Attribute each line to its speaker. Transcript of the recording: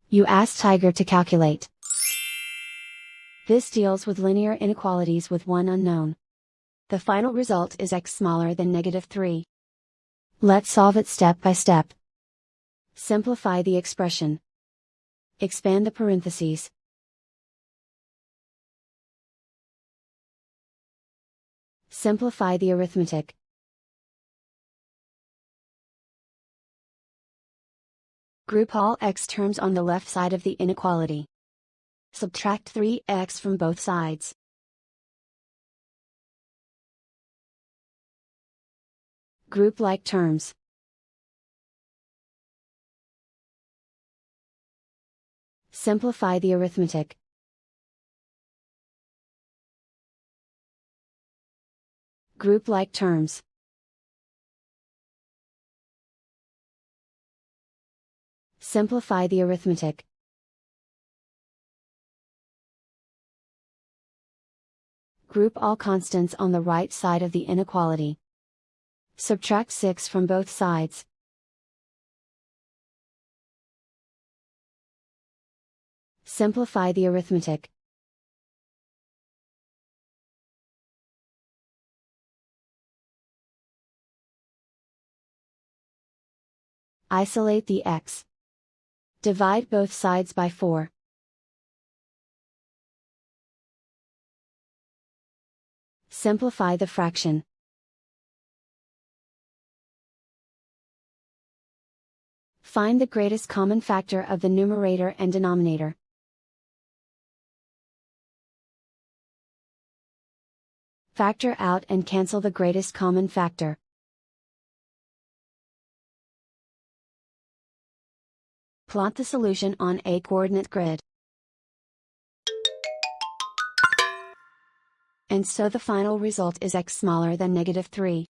Speaker 1: You ask Tiger to calculate. This deals with linear inequalities with one unknown. The final result is x smaller than -3. Let's solve it step by step. Simplify the expression. Expand the parentheses. Simplify the arithmetic. Group all x terms on the left side of the inequality. Subtract 3x from both sides. Group like terms. Simplify the arithmetic. Group like terms. Simplify the arithmetic. Group all constants on the right side of the inequality. Subtract 6 from both sides. Simplify the arithmetic. Isolate the x. Divide both sides by 4. Simplify the fraction. Find the greatest common factor of the numerator and denominator. Factor out and cancel the greatest common factor. Plot the solution on a coordinate grid. And so the final result is x smaller than -3.